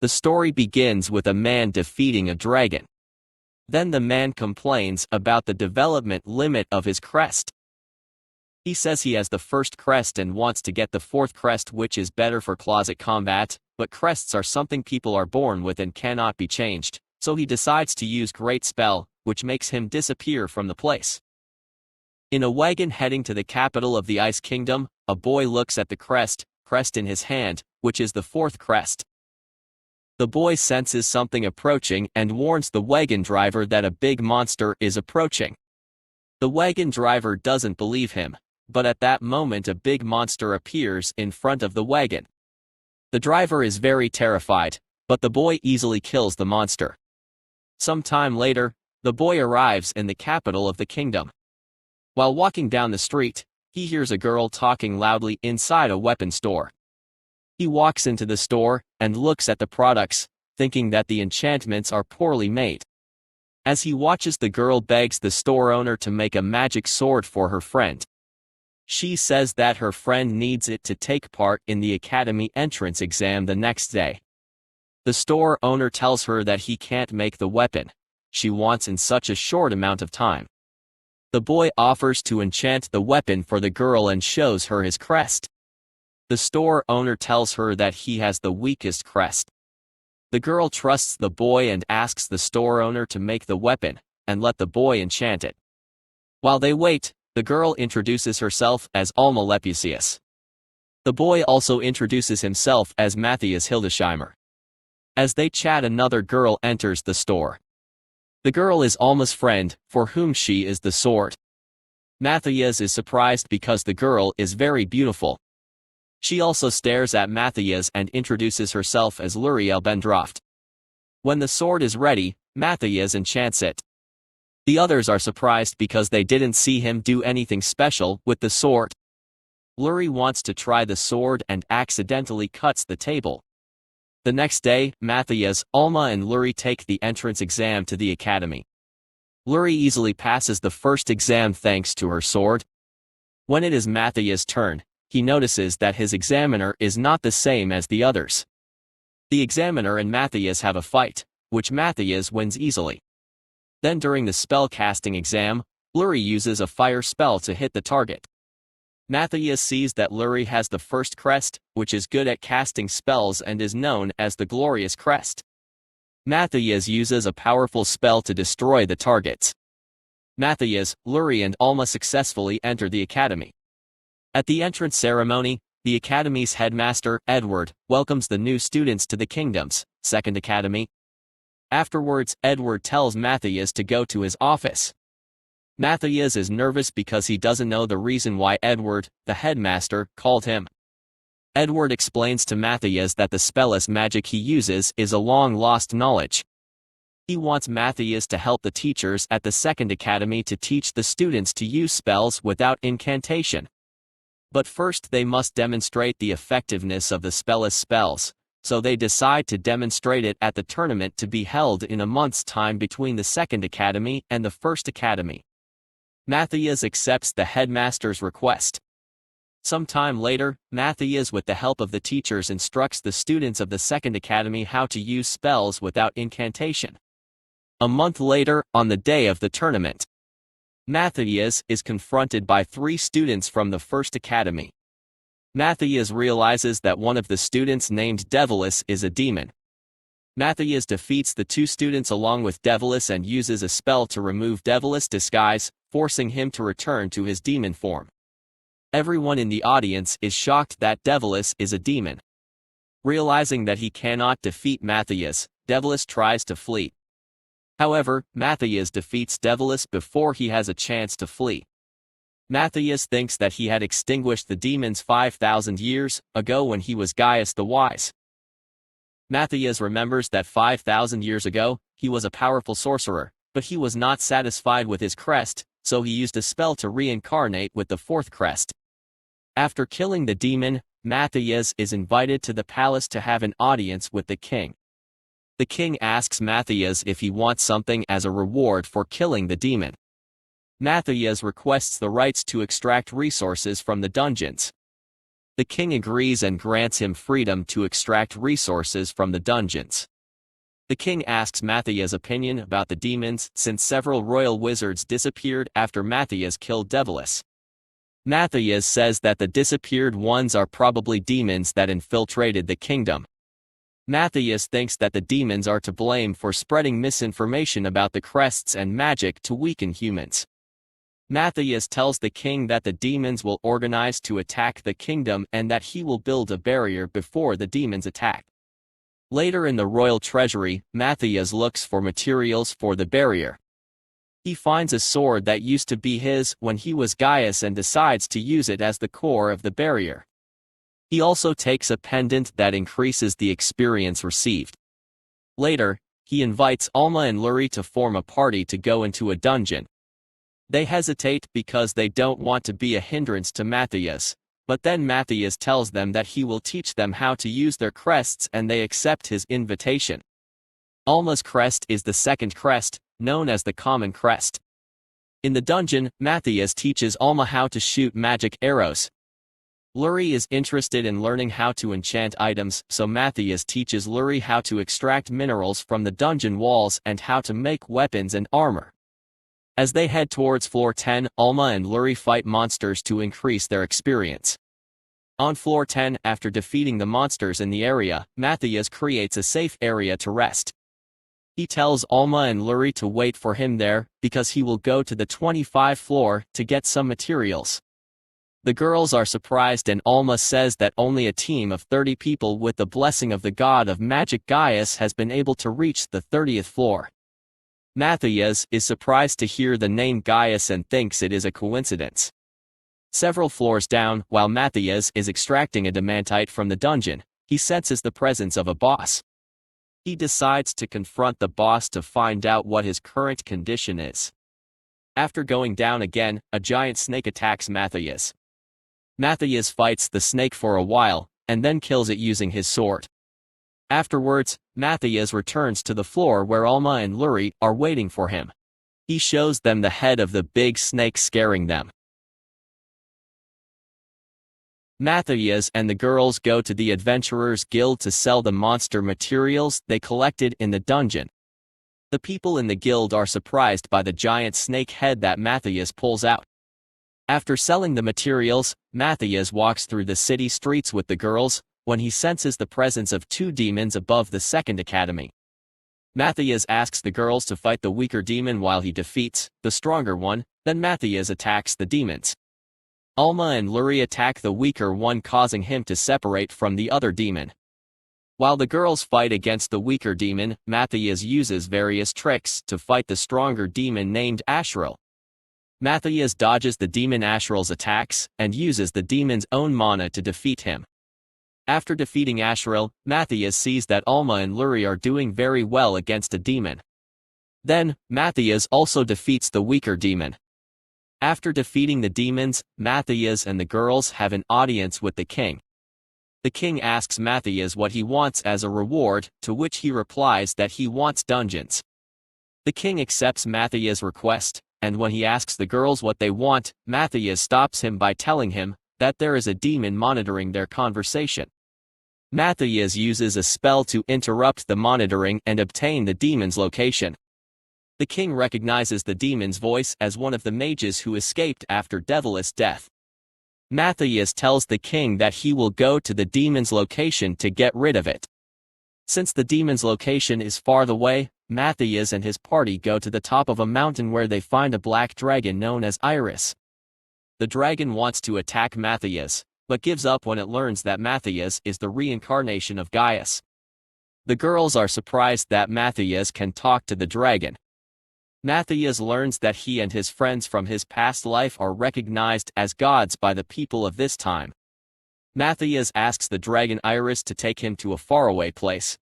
The story begins with a man defeating a dragon. Then the man complains about the development limit of his crest. He says he has the first crest and wants to get the fourth crest, which is better for closet combat, but crests are something people are born with and cannot be changed, so he decides to use Great Spell, which makes him disappear from the place. In a wagon heading to the capital of the Ice Kingdom, a boy looks at the crest in his hand, which is the fourth crest. The boy senses something approaching and warns the wagon driver that a big monster is approaching. The wagon driver doesn't believe him, but at that moment a big monster appears in front of the wagon. The driver is very terrified, but the boy easily kills the monster. Some time later, the boy arrives in the capital of the kingdom. While walking down the street, he hears a girl talking loudly inside a weapon store. He walks into the store and looks at the products, thinking that the enchantments are poorly made. As he watches, the girl begs the store owner to make a magic sword for her friend. She says that her friend needs it to take part in the academy entrance exam the next day. The store owner tells her that he can't make the weapon she wants in such a short amount of time. The boy offers to enchant the weapon for the girl and shows her his crest. The store owner tells her that he has the weakest crest. The girl trusts the boy and asks the store owner to make the weapon and let the boy enchant it. While they wait, the girl introduces herself as Alma Lepucius. The boy also introduces himself as Matthias Hildesheimer. As they chat, another girl enters the store. The girl is Alma's friend, for whom she is the sword. Matthias is surprised because the girl is very beautiful. She also stares at Matthias and introduces herself as Luriel Bendroft. When the sword is ready, Matthias enchants it. The others are surprised because they didn't see him do anything special with the sword. Luri wants to try the sword and accidentally cuts the table. The next day, Matthias, Alma and Luri take the entrance exam to the academy. Luri easily passes the first exam thanks to her sword. When it is Matthias' turn, he notices that his examiner is not the same as the others. The examiner and Matthias have a fight, which Matthias wins easily. Then during the spell casting exam, Luri uses a fire spell to hit the target. Matthias sees that Luri has the first crest, which is good at casting spells and is known as the Glorious Crest. Matthias uses a powerful spell to destroy the targets. Matthias, Luri and Alma successfully enter the academy. At the entrance ceremony, the academy's headmaster, Edward, welcomes the new students to the kingdom's second academy. Afterwards, Edward tells Matthias to go to his office. Matthias is nervous because he doesn't know the reason why Edward, the headmaster, called him. Edward explains to Matthias that the spell-less magic he uses is a long-lost knowledge. He wants Matthias to help the teachers at the second academy to teach the students to use spells without incantation. But first they must demonstrate the effectiveness of the spell-less spells, so they decide to demonstrate it at the tournament to be held in a month's time between the second academy and the first academy. Matthias accepts the headmaster's request. Some time later, Matthias, with the help of the teachers, instructs the students of the second academy how to use spells without incantation. A month later, on the day of the tournament, Matthias is confronted by 3 students from the first academy. Matthias realizes that one of the students, named Devilis, is a demon. Matthias defeats the 2 students along with Devilis and uses a spell to remove Devilis' disguise, forcing him to return to his demon form. Everyone in the audience is shocked that Devilis is a demon. Realizing that he cannot defeat Matthias, Devilis tries to flee. However, Matthias defeats Devilis before he has a chance to flee. Matthias thinks that he had extinguished the demons 5,000 years ago when he was Gaius the Wise. Matthias remembers that 5,000 years ago, he was a powerful sorcerer, but he was not satisfied with his crest, so he used a spell to reincarnate with the fourth crest. After killing the demon, Matthias is invited to the palace to have an audience with the king. The king asks Matthias if he wants something as a reward for killing the demon. Matthias requests the rights to extract resources from the dungeons. The king agrees and grants him freedom to extract resources from the dungeons. The king asks Matthias' opinion about the demons since several royal wizards disappeared after Matthias killed Devilis. Matthias says that the disappeared ones are probably demons that infiltrated the kingdom. Matthias thinks that the demons are to blame for spreading misinformation about the crests and magic to weaken humans. Matthias tells the king that the demons will organize to attack the kingdom and that he will build a barrier before the demons attack. Later in the royal treasury, Matthias looks for materials for the barrier. He finds a sword that used to be his when he was Gaius and decides to use it as the core of the barrier. He also takes a pendant that increases the experience received. Later, he invites Alma and Luri to form a party to go into a dungeon. They hesitate because they don't want to be a hindrance to Matthias, but then Matthias tells them that he will teach them how to use their crests and they accept his invitation. Alma's crest is the second crest, known as the common crest. In the dungeon, Matthias teaches Alma how to shoot magic arrows. Luri is interested in learning how to enchant items, so Matthias teaches Luri how to extract minerals from the dungeon walls and how to make weapons and armor. As they head towards floor 10, Alma and Luri fight monsters to increase their experience. On floor 10, after defeating the monsters in the area, Matthias creates a safe area to rest. He tells Alma and Luri to wait for him there, because he will go to the 25th floor to get some materials. The girls are surprised and Alma says that only a team of 30 people with the blessing of the god of magic Gaius has been able to reach the 30th floor. Matthias is surprised to hear the name Gaius and thinks it is a coincidence. Several floors down, while Matthias is extracting a demantite from the dungeon, he senses the presence of a boss. He decides to confront the boss to find out what his current condition is. After going down again, a giant snake attacks Matthias. Matthias fights the snake for a while, and then kills it using his sword. Afterwards, Matthias returns to the floor where Alma and Luri are waiting for him. He shows them the head of the big snake scaring them. Matthias and the girls go to the Adventurers Guild to sell the monster materials they collected in the dungeon. The people in the guild are surprised by the giant snake head that Matthias pulls out. After selling the materials, Matthias walks through the city streets with the girls, when he senses the presence of two demons above the second academy. Matthias asks the girls to fight the weaker demon while he defeats the stronger one, then Matthias attacks the demons. Alma and Luri attack the weaker one, causing him to separate from the other demon. While the girls fight against the weaker demon, Matthias uses various tricks to fight the stronger demon named Ashril. Matthias dodges the demon Ashril's attacks, and uses the demon's own mana to defeat him. After defeating Ashril, Matthias sees that Alma and Luri are doing very well against a demon. Then, Matthias also defeats the weaker demon. After defeating the demons, Matthias and the girls have an audience with the king. The king asks Matthias what he wants as a reward, to which he replies that he wants dungeons. The king accepts Matthias' request, and when he asks the girls what they want, Matthias stops him by telling him that there is a demon monitoring their conversation. Matthias uses a spell to interrupt the monitoring and obtain the demon's location. The king recognizes the demon's voice as one of the mages who escaped after Devilis' death. Matthias tells the king that he will go to the demon's location to get rid of it. Since the demon's location is far away, Matthias and his party go to the top of a mountain where they find a black dragon known as Iris. The dragon wants to attack Matthias, but gives up when it learns that Matthias is the reincarnation of Gaius. The girls are surprised that Matthias can talk to the dragon. Matthias learns that he and his friends from his past life are recognized as gods by the people of this time. Matthias asks the dragon Iris to take him to a faraway place.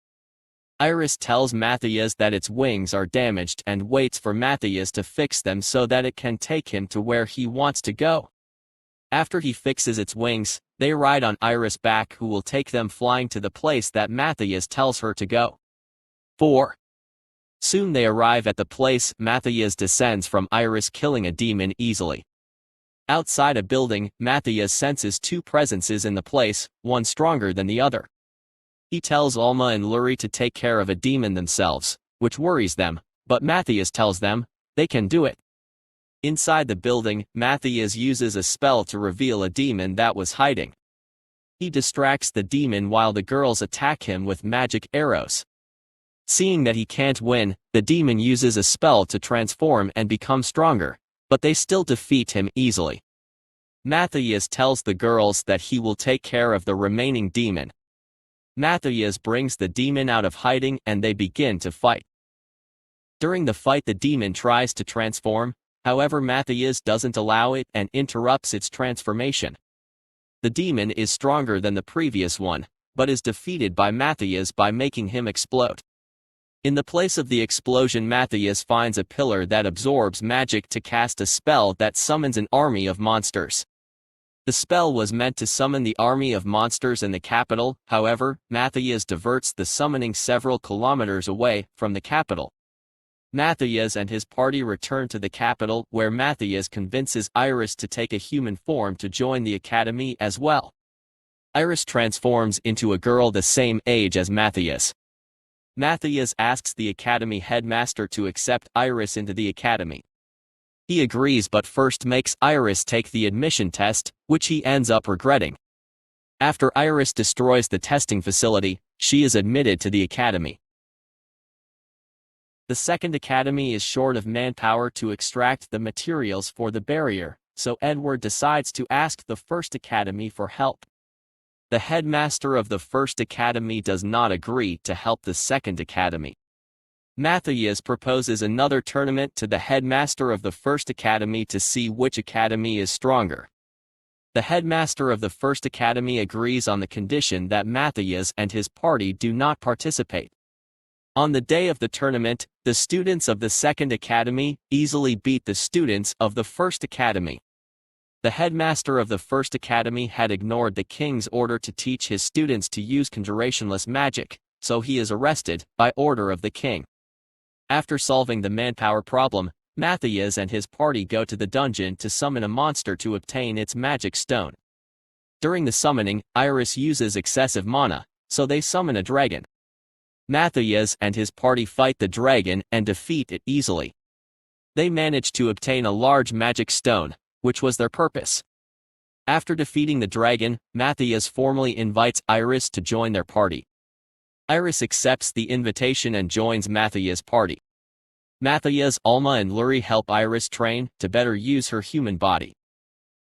Iris tells Matthias that its wings are damaged and waits for Matthias to fix them so that it can take him to where he wants to go. After he fixes its wings, they ride on Iris' back, who will take them flying to the place that Matthias tells her to go. 4. Soon they arrive at the place. Matthias descends from Iris, killing a demon easily. Outside a building, Matthias senses two presences in the place, one stronger than the other. He tells Alma and Luri to take care of a demon themselves, which worries them, but Matthias tells them they can do it. Inside the building, Matthias uses a spell to reveal a demon that was hiding. He distracts the demon while the girls attack him with magic arrows. Seeing that he can't win, the demon uses a spell to transform and become stronger, but they still defeat him easily. Matthias tells the girls that he will take care of the remaining demon. Matthias brings the demon out of hiding and they begin to fight. During the fight, the demon tries to transform, however Matthias doesn't allow it and interrupts its transformation. The demon is stronger than the previous one, but is defeated by Matthias by making him explode. In the place of the explosion, Matthias finds a pillar that absorbs magic to cast a spell that summons an army of monsters. The spell was meant to summon the army of monsters in the capital, however, Matthias diverts the summoning several kilometers away from the capital. Matthias and his party return to the capital, where Matthias convinces Iris to take a human form to join the academy as well. Iris transforms into a girl the same age as Matthias. Matthias asks the academy headmaster to accept Iris into the academy. He agrees but first makes Iris take the admission test, which he ends up regretting. After Iris destroys the testing facility, she is admitted to the academy. The second academy is short of manpower to extract the materials for the barrier, so Edward decides to ask the first academy for help. The headmaster of the first academy does not agree to help the second academy. Matthias proposes another tournament to the headmaster of the first academy to see which academy is stronger. The headmaster of the first academy agrees on the condition that Matthias and his party do not participate. On the day of the tournament, the students of the second academy easily beat the students of the first academy. The headmaster of the first academy had ignored the king's order to teach his students to use conjurationless magic, so he is arrested by order of the king. After solving the manpower problem, Matthias and his party go to the dungeon to summon a monster to obtain its magic stone. During the summoning, Iris uses excessive mana, so they summon a dragon. Matthias and his party fight the dragon and defeat it easily. They manage to obtain a large magic stone, which was their purpose. After defeating the dragon, Matthias formally invites Iris to join their party. Iris accepts the invitation and joins Matthias' party. Matthias, Alma and Luri help Iris train to better use her human body.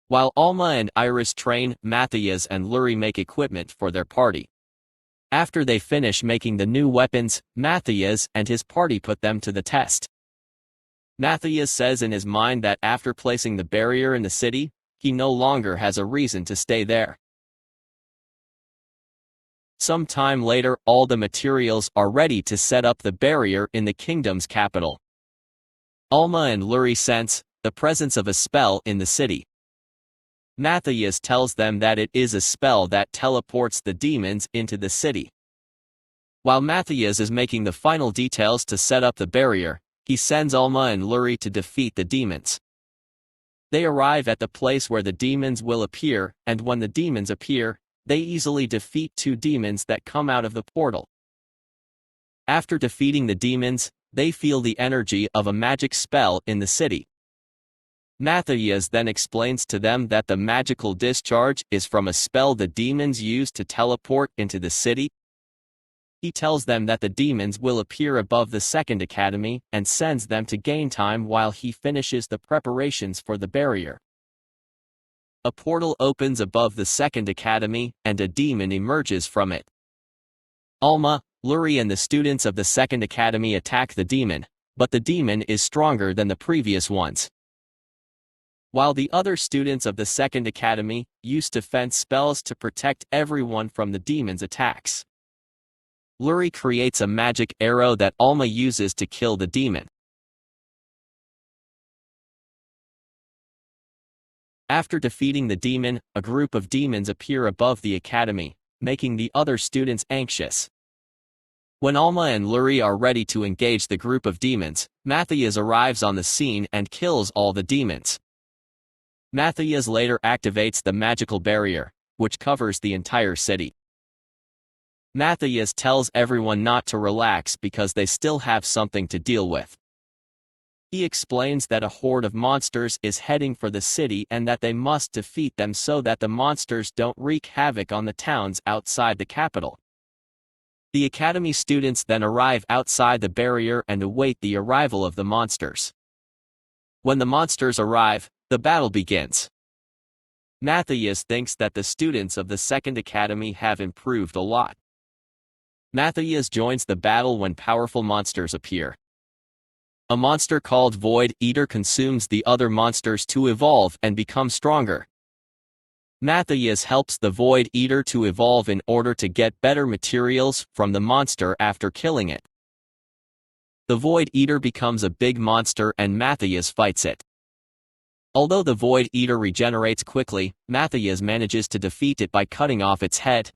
While Alma and Iris train, Matthias and Luri make equipment for their party. After they finish making the new weapons, Matthias and his party put them to the test. Matthias says in his mind that after placing the barrier in the city, he no longer has a reason to stay there. Some time later, all the materials are ready to set up the barrier in the kingdom's capital. Alma and Luri sense the presence of a spell in the city. Matthias tells them that it is a spell that teleports the demons into the city. While Matthias is making the final details to set up the barrier, he sends Alma and Luri to defeat the demons. They arrive at the place where the demons will appear, and when the demons appear, they easily defeat two demons that come out of the portal. After defeating the demons, they feel the energy of a magic spell in the city. Matthias then explains to them that the magical discharge is from a spell the demons use to teleport into the city. He tells them that the demons will appear above the second academy and sends them to gain time while he finishes the preparations for the barrier. A portal opens above the second academy and a demon emerges from it. Alma, Luri and the students of the second academy attack the demon, but the demon is stronger than the previous ones. While the other students of the second academy use defense spells to protect everyone from the demon's attacks. Luri creates a magic arrow that Alma uses to kill the demon. After defeating the demon, a group of demons appear above the academy, making the other students anxious. When Alma and Luri are ready to engage the group of demons, Matthias arrives on the scene and kills all the demons. Matthias later activates the magical barrier, which covers the entire city. Matthias tells everyone not to relax because they still have something to deal with. He explains that a horde of monsters is heading for the city and that they must defeat them so that the monsters don't wreak havoc on the towns outside the capital. The academy students then arrive outside the barrier and await the arrival of the monsters. When the monsters arrive, the battle begins. Matthias thinks that the students of the second academy have improved a lot. Matthias joins the battle when powerful monsters appear. A monster called Void Eater consumes the other monsters to evolve and become stronger. Matthias helps the Void Eater to evolve in order to get better materials from the monster after killing it. The Void Eater becomes a big monster and Matthias fights it. Although the Void Eater regenerates quickly, Matthias manages to defeat it by cutting off its head.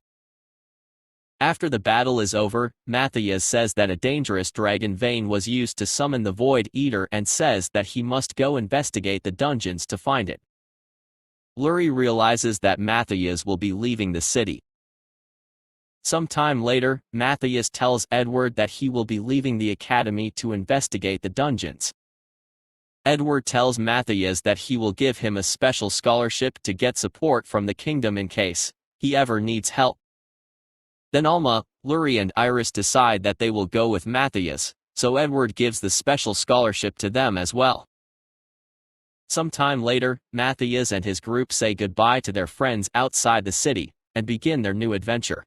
After the battle is over, Matthias says that a dangerous dragon vein was used to summon the Void Eater and says that he must go investigate the dungeons to find it. Luri realizes that Matthias will be leaving the city. Sometime later, Matthias tells Edward that he will be leaving the academy to investigate the dungeons. Edward tells Matthias that he will give him a special scholarship to get support from the kingdom in case he ever needs help. Then Alma, Luri and Iris decide that they will go with Matthias, so Edward gives the special scholarship to them as well. Sometime later, Matthias and his group say goodbye to their friends outside the city, and begin their new adventure.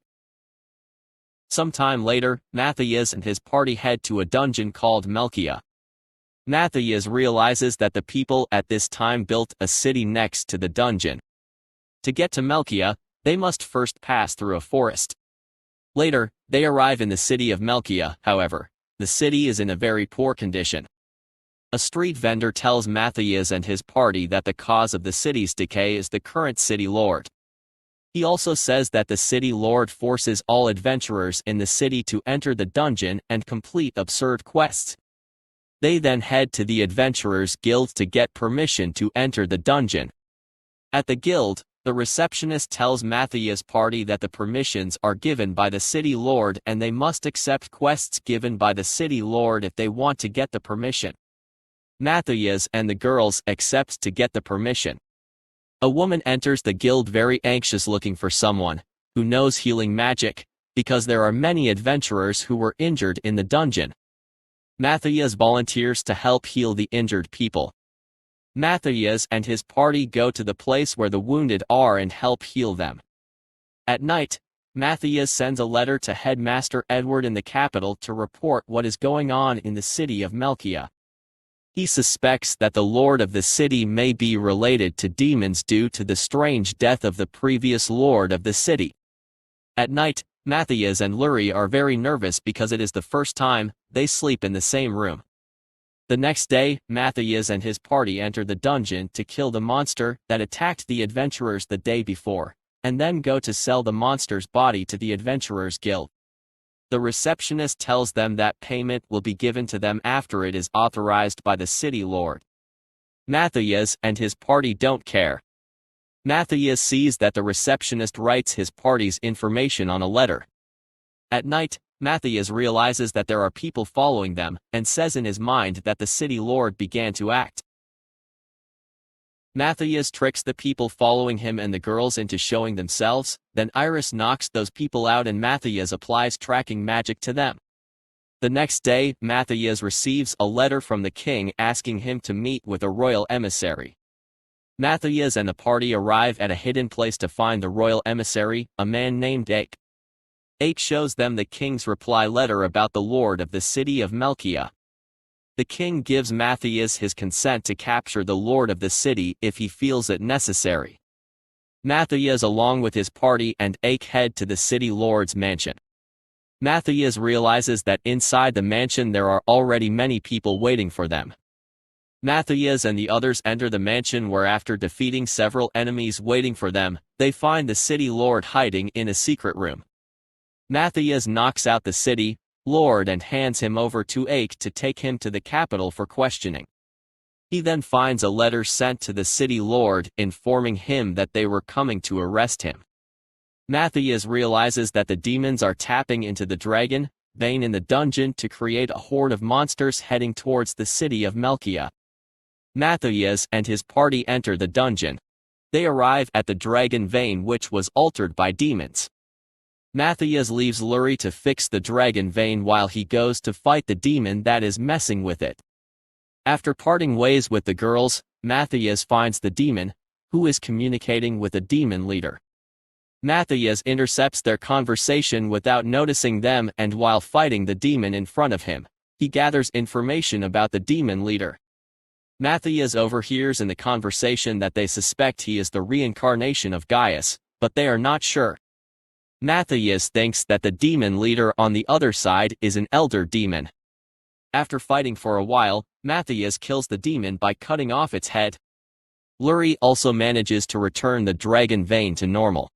Sometime later, Matthias and his party head to a dungeon called Melkia. Matthias realizes that the people at this time built a city next to the dungeon. To get to Melkia, they must first pass through a forest. Later, they arrive in the city of Melkia. However, the city is in a very poor condition. A street vendor tells Matthias and his party that the cause of the city's decay is the current city lord. He also says that the city lord forces all adventurers in the city to enter the dungeon and complete absurd quests. They then head to the Adventurers Guild to get permission to enter the dungeon. At the guild, the receptionist tells Matthias' party that the permissions are given by the city lord and they must accept quests given by the city lord if they want to get the permission. Matthias and the girls accept to get the permission. A woman enters the guild very anxious looking for someone who knows healing magic, because there are many adventurers who were injured in the dungeon. Matthias volunteers to help heal the injured people. Matthias and his party go to the place where the wounded are and help heal them. At night, Matthias sends a letter to Headmaster Edward in the capital to report what is going on in the city of Melkia. He suspects that the lord of the city may be related to demons due to the strange death of the previous lord of the city. At night, Matthias and Luri are very nervous because it is the first time they sleep in the same room. The next day, Matthias and his party enter the dungeon to kill the monster that attacked the adventurers the day before, and then go to sell the monster's body to the Adventurers Guild. The receptionist tells them that payment will be given to them after it is authorized by the city lord. Matthias and his party don't care. Matthias sees that the receptionist writes his party's information on a letter. At night, Matthias realizes that there are people following them, and says in his mind that the city lord began to act. Matthias tricks the people following him and the girls into showing themselves, then Iris knocks those people out and Matthias applies tracking magic to them. The next day, Matthias receives a letter from the king asking him to meet with a royal emissary. Matthias and the party arrive at a hidden place to find the royal emissary, a man named Ake. Ake shows them the king's reply letter about the lord of the city of Melkia. The king gives Matthias his consent to capture the lord of the city if he feels it necessary. Matthias along with his party and Ake head to the city lord's mansion. Matthias realizes that inside the mansion there are already many people waiting for them. Matthias and the others enter the mansion where after defeating several enemies waiting for them, they find the city lord hiding in a secret room. Matthias knocks out the city lord and hands him over to Ake to take him to the capital for questioning. He then finds a letter sent to the city lord informing him that they were coming to arrest him. Matthias realizes that the demons are tapping into the dragon vein in the dungeon to create a horde of monsters heading towards the city of Melkia. Matthias and his party enter the dungeon. They arrive at the dragon vein, which was altered by demons. Matthias leaves Luri to fix the dragon vein while he goes to fight the demon that is messing with it. After parting ways with the girls, Matthias finds the demon, who is communicating with a demon leader. Matthias intercepts their conversation without noticing them, and while fighting the demon in front of him, he gathers information about the demon leader. Matthias overhears in the conversation that they suspect he is the reincarnation of Gaius, but they are not sure. Matthias thinks that the demon leader on the other side is an elder demon. After fighting for a while, Matthias kills the demon by cutting off its head. Luri also manages to return the dragon vein to normal.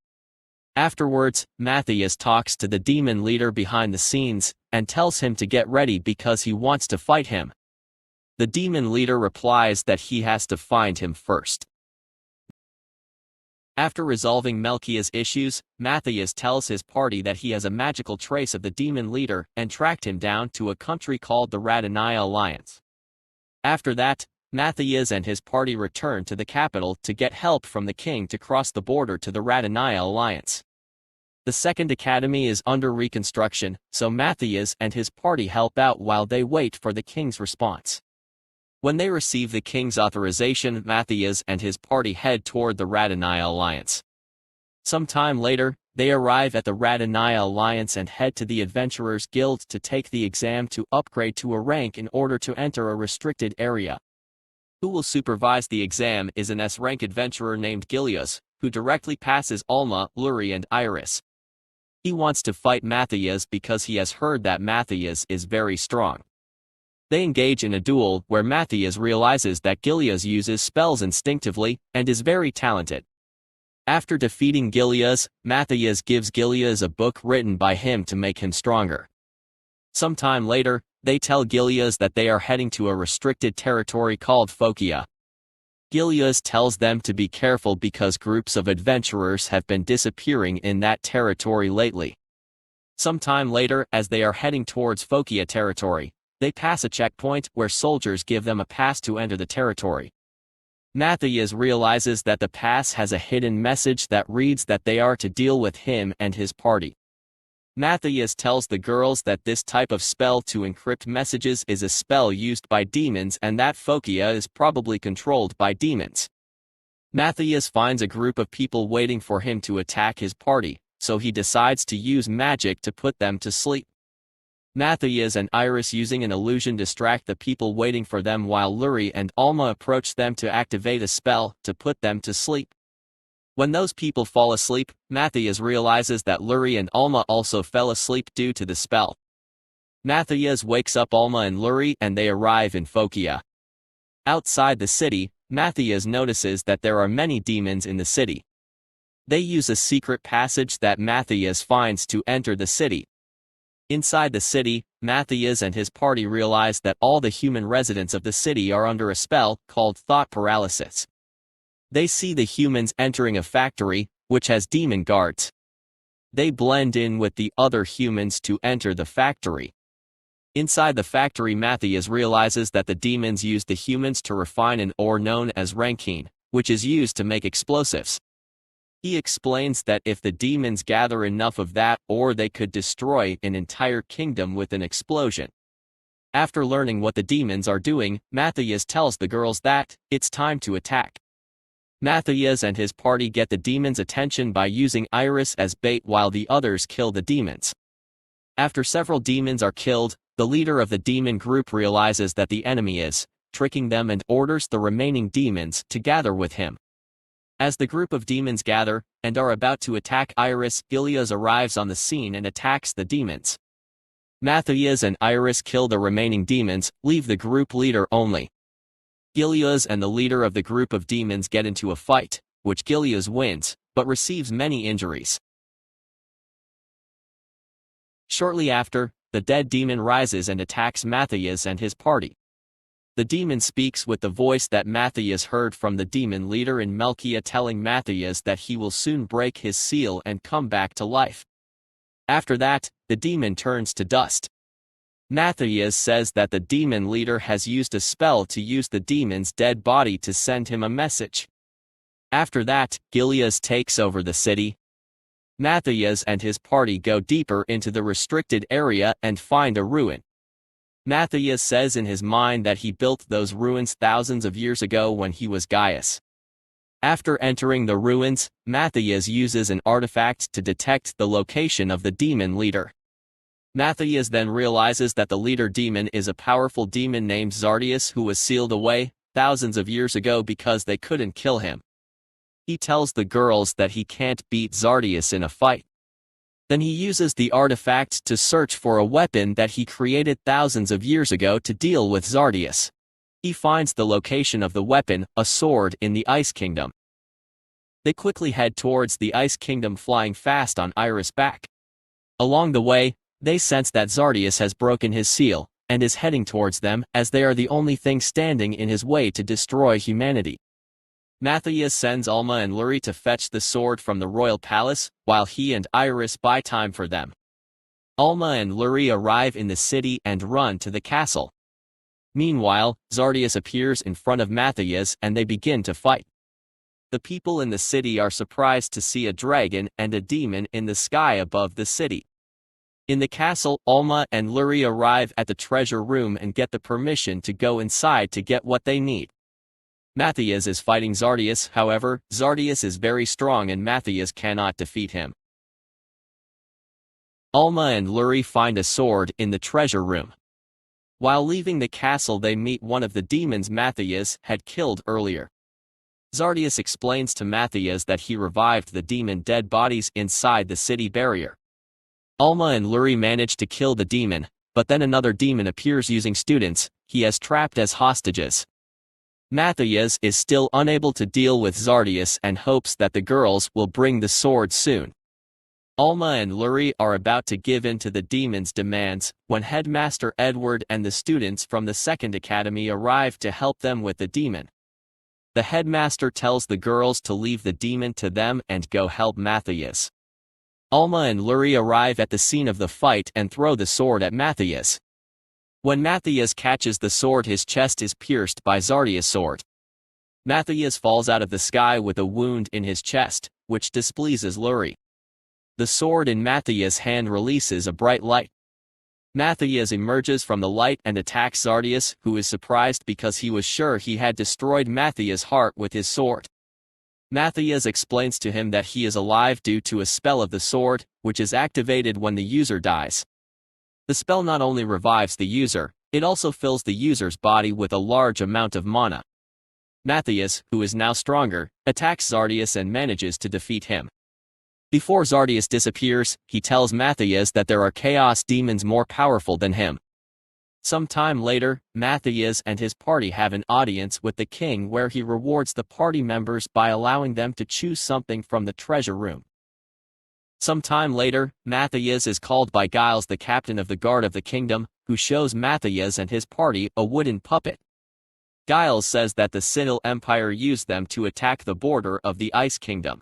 Afterwards, Matthias talks to the demon leader behind the scenes, and tells him to get ready because he wants to fight him. The demon leader replies that he has to find him first. After resolving Melkia's issues, Matthias tells his party that he has a magical trace of the demon leader and tracked him down to a country called the Radanaya Alliance. After that, Matthias and his party return to the capital to get help from the king to cross the border to the Radanaya Alliance. The second academy is under reconstruction, so Matthias and his party help out while they wait for the king's response. When they receive the king's authorization, Matthias and his party head toward the Radanaya Alliance. Some time later, they arrive at the Radanaya Alliance and head to the Adventurers Guild to take the exam to upgrade to a rank in order to enter a restricted area. Who will supervise the exam is an S-rank adventurer named Gilius, who directly passes Alma, Luri and Iris. He wants to fight Matthias because he has heard that Matthias is very strong. They engage in a duel where Matthias realizes that Gilius uses spells instinctively and is very talented. After defeating Gilius, Matthias gives Gilius a book written by him to make him stronger. Sometime later, they tell Gilius that they are heading to a restricted territory called Phokia. Gilius tells them to be careful because groups of adventurers have been disappearing in that territory lately. Sometime later, as they are heading towards Phokia territory, they pass a checkpoint where soldiers give them a pass to enter the territory. Matthias realizes that the pass has a hidden message that reads that they are to deal with him and his party. Matthias tells the girls that this type of spell to encrypt messages is a spell used by demons and that Phokia is probably controlled by demons. Matthias finds a group of people waiting for him to attack his party, so he decides to use magic to put them to sleep. Matthias and Iris using an illusion distract the people waiting for them while Luri and Alma approach them to activate a spell to put them to sleep. When those people fall asleep, Matthias realizes that Luri and Alma also fell asleep due to the spell. Matthias wakes up Alma and Luri and they arrive in Phokia. Outside the city, Matthias notices that there are many demons in the city. They use a secret passage that Matthias finds to enter the city. Inside the city, Matthias and his party realize that all the human residents of the city are under a spell called thought paralysis. They see the humans entering a factory, which has demon guards. They blend in with the other humans to enter the factory. Inside the factory, Matthias realizes that the demons use the humans to refine an ore known as rankine, which is used to make explosives. He explains that if the demons gather enough of that ore, they could destroy an entire kingdom with an explosion. After learning what the demons are doing, Matthias tells the girls that it's time to attack. Matthias and his party get the demons' attention by using Iris as bait while the others kill the demons. After several demons are killed, the leader of the demon group realizes that the enemy is tricking them and orders the remaining demons to gather with him. As the group of demons gather and are about to attack Iris, Gilius arrives on the scene and attacks the demons. Matthias and Iris kill the remaining demons, leave the group leader only. Gilius and the leader of the group of demons get into a fight, which Gilius wins, but receives many injuries. Shortly after, the dead demon rises and attacks Matthias and his party. The demon speaks with the voice that Matthias heard from the demon leader in Melkia, telling Matthias that he will soon break his seal and come back to life. After that, the demon turns to dust. Matthias says that the demon leader has used a spell to use the demon's dead body to send him a message. After that, Gilias takes over the city. Matthias and his party go deeper into the restricted area and find a ruin. Matthias says in his mind that he built those ruins thousands of years ago when he was Gaius. After entering the ruins, Matthias uses an artifact to detect the location of the demon leader. Matthias then realizes that the leader demon is a powerful demon named Zardius who was sealed away thousands of years ago because they couldn't kill him. He tells the girls that he can't beat Zardius in a fight. Then he uses the artifact to search for a weapon that he created thousands of years ago to deal with Zardius. He finds the location of the weapon, a sword in the Ice Kingdom. They quickly head towards the Ice Kingdom, flying fast on Iris' back. Along the way, they sense that Zardius has broken his seal, and is heading towards them as they are the only thing standing in his way to destroy humanity. Matthias sends Alma and Luri to fetch the sword from the royal palace, while he and Iris buy time for them. Alma and Luri arrive in the city and run to the castle. Meanwhile, Zardius appears in front of Matthias and they begin to fight. The people in the city are surprised to see a dragon and a demon in the sky above the city. In the castle, Alma and Luri arrive at the treasure room and get the permission to go inside to get what they need. Matthias is fighting Zardius, however, Zardius is very strong and Matthias cannot defeat him. Alma and Luri find a sword in the treasure room. While leaving the castle they meet one of the demons Matthias had killed earlier. Zardius explains to Matthias that he revived the demon dead bodies inside the city barrier. Alma and Luri manage to kill the demon, but then another demon appears using students he has trapped as hostages. Matthias is still unable to deal with Zardius and hopes that the girls will bring the sword soon. Alma and Luri are about to give in to the demon's demands when Headmaster Edward and the students from the Second Academy arrive to help them with the demon. The headmaster tells the girls to leave the demon to them and go help Matthias. Alma and Luri arrive at the scene of the fight and throw the sword at Matthias. When Matthias catches the sword, his chest is pierced by Zardius' sword. Matthias falls out of the sky with a wound in his chest, which displeases Luri. The sword in Matthias' hand releases a bright light. Matthias emerges from the light and attacks Zardius, who is surprised because he was sure he had destroyed Matthias' heart with his sword. Matthias explains to him that he is alive due to a spell of the sword, which is activated when the user dies. The spell not only revives the user, it also fills the user's body with a large amount of mana. Matthias, who is now stronger, attacks Zardius and manages to defeat him. Before Zardius disappears, he tells Matthias that there are chaos demons more powerful than him. Some time later, Matthias and his party have an audience with the king where he rewards the party members by allowing them to choose something from the treasure room. Some time later, Matthias is called by Giles, the captain of the guard of the kingdom, who shows Matthias and his party a wooden puppet. Giles says that the Sinil Empire used them to attack the border of the Ice Kingdom.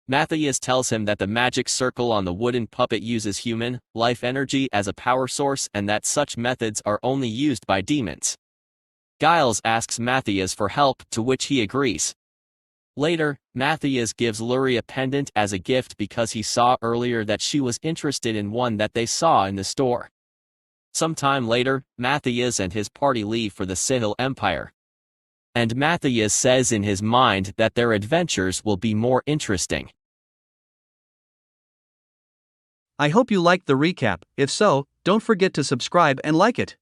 Matthias tells him that the magic circle on the wooden puppet uses human life energy as a power source and that such methods are only used by demons. Giles asks Matthias for help, to which he agrees. Later, Matthias gives Luri a pendant as a gift because he saw earlier that she was interested in one that they saw in the store. Some time later, Matthias and his party leave for the Sinil Empire. And Matthias says in his mind that their adventures will be more interesting. I hope you liked the recap. If so, don't forget to subscribe and like it.